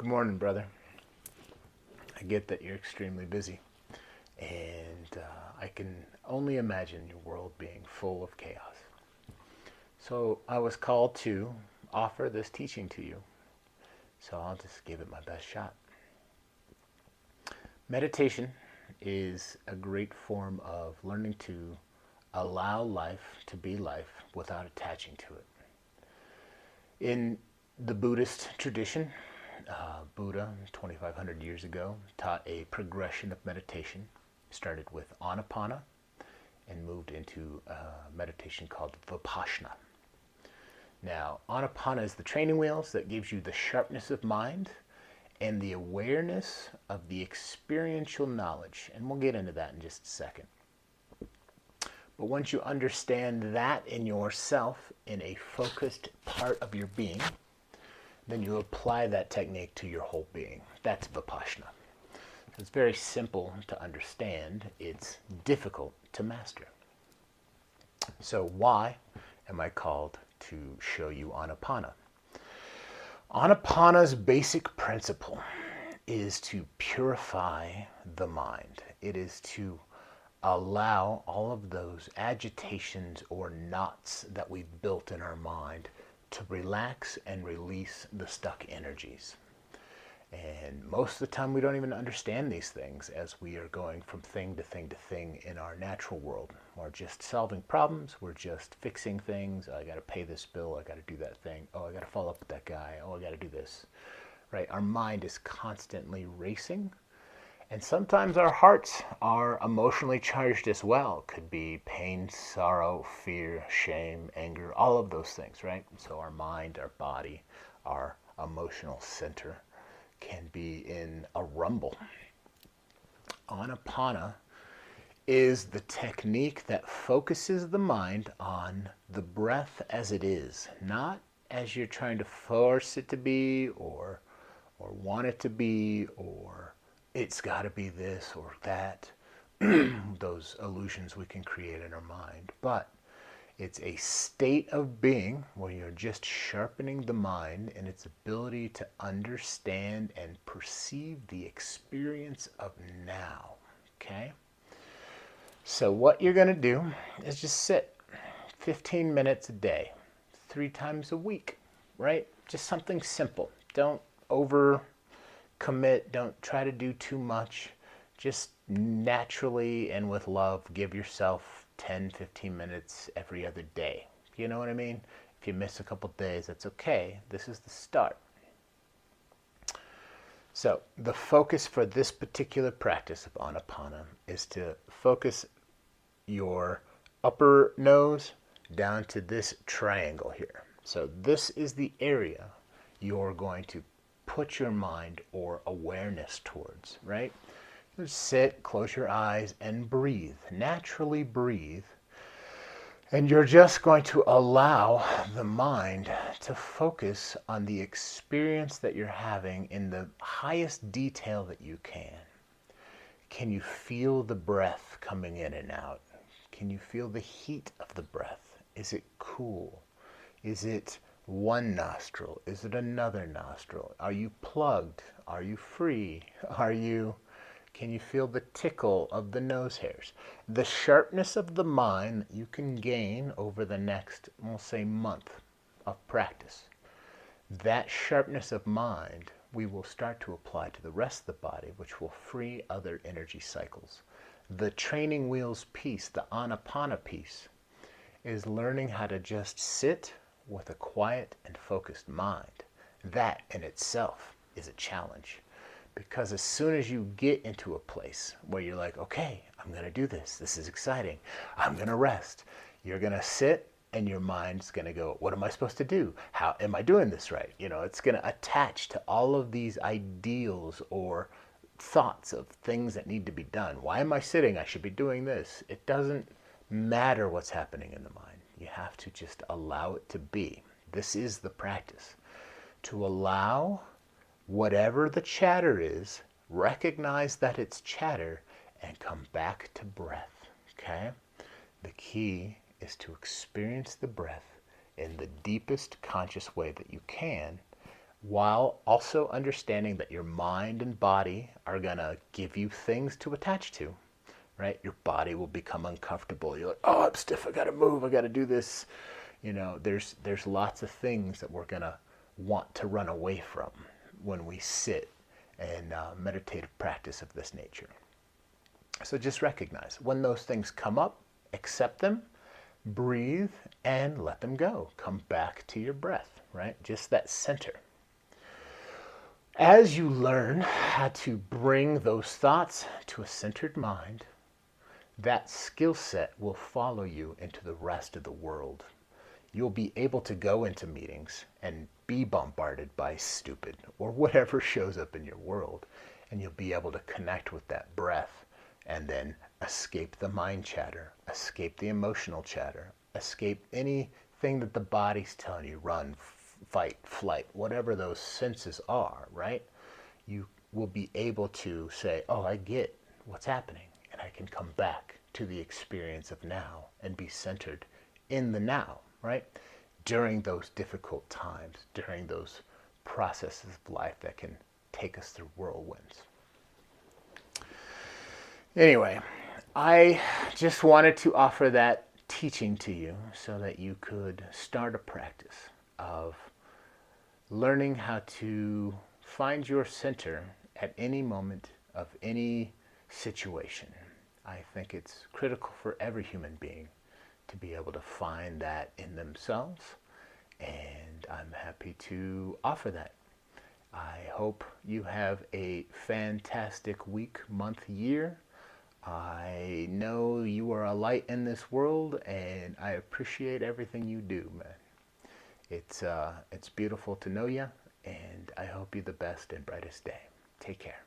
morning, brother. I get that you're extremely busy, and I can only imagine your world being full of chaos. So I was called to offer this teaching to you, so I'll just give it my best shot. Meditation is a great form of learning to allow life to be life without attaching to it. In the Buddhist tradition, Buddha, 2,500 years ago, taught a progression of meditation. Started with Anapana and moved into a meditation called Vipassana. Now, Anapana is the training wheels that gives you the sharpness of mind and the awareness of the experiential knowledge. And we'll get into that in just a second. But once you understand that in yourself, in a focused part of your being, then you apply that technique to your whole being. That's Vipassana. It's very simple to understand. It's difficult to master. So why am I called to show you Anapana? Anapana's basic principle is to purify the mind. It is to allow all of those agitations or knots that we've built in our mind to relax and release the stuck energies. And most of the time we don't even understand these things as we are going from thing to thing to thing in our natural world. We're just solving problems, we're just fixing things. Oh, I gotta pay this bill, I gotta do that thing. Oh, I gotta follow up with that guy. Oh, I gotta do this. Right? Our mind is constantly racing. And sometimes our hearts are emotionally charged as well. Could be pain, sorrow, fear, shame, anger, all of those things, right? So our mind, our body, our emotional center can be in a rumble. Anapana is the technique that focuses the mind on the breath as it is, not as you're trying to force it to be or want it to be, or it's got to be this or that, those illusions we can create in our mind. But it's a state of being where you're just sharpening the mind in its ability to understand and perceive the experience of now. Okay? So what you're going to do is just sit 15 minutes a day, 3 times a week, right? Just something simple. Don't over commit, don't try to do too much. Just naturally and with love, give yourself 10, 15 minutes every other day. You know what I mean? If you miss a couple days, that's okay. This is the start. So the focus for this particular practice of Anapana is to focus your upper nose down to this triangle here. So this is the area you're going to put your mind or awareness towards, right? Just sit, close your eyes, and breathe. Naturally breathe. And you're just going to allow the mind to focus on the experience that you're having in the highest detail that you can. Can you feel the breath coming in and out? Can you feel the heat of the breath? Is it cool? Is it one nostril? Is it another nostril? Are you plugged? Are you free? Can you feel the tickle of the nose hairs? The sharpness of the mind you can gain over the next, we'll say, month of practice. That sharpness of mind we will start to apply to the rest of the body, which will free other energy cycles. The training wheels piece, the Anapana piece, is learning how to just sit with a quiet and focused mind. That in itself is a challenge, because as soon as you get into a place where you're like, okay, I'm going to do this, this is exciting, I'm going to rest, you're going to sit and your mind's going to go, what am I supposed to do? How am I doing this right? You know, it's going to attach to all of these ideals or thoughts of things that need to be done. Why am I sitting? I should be doing this. It doesn't matter what's happening in the mind. You have to just allow it to be. This is the practice. To allow whatever the chatter is, recognize that it's chatter, and come back to breath. Okay? The key is to experience the breath in the deepest conscious way that you can, while also understanding that your mind and body are going to give you things to attach to, right? Your body will become uncomfortable. You're like, oh, I'm stiff. I got to move. I got to do this. You know, there's lots of things that we're going to want to run away from when we sit in meditative practice of this nature. So just recognize when those things come up, accept them, breathe, and let them go. Come back to your breath, right? Just that center. As you learn how to bring those thoughts to a centered mind, that skill set will follow you into the rest of the world. You'll be able to go into meetings and be bombarded by stupid or whatever shows up in your world, and you'll be able to connect with that breath and then escape the mind chatter, escape the emotional chatter, escape anything that the body's telling you, run, fight, flight, whatever those senses are, right? You will be able to say, oh, I get what's happening, and I can come back to the experience of now and be centered in the now, right? During those difficult times, during those processes of life that can take us through whirlwinds. Anyway, I just wanted to offer that teaching to you so that you could start a practice of learning how to find your center at any moment of any situation. I think it's critical for every human being to be able to find that in themselves, and I'm happy to offer that. I hope you have a fantastic week, month, year. I know you are a light in this world, and I appreciate everything you do, man. It's beautiful to know you, and I hope you the best and brightest day. Take care.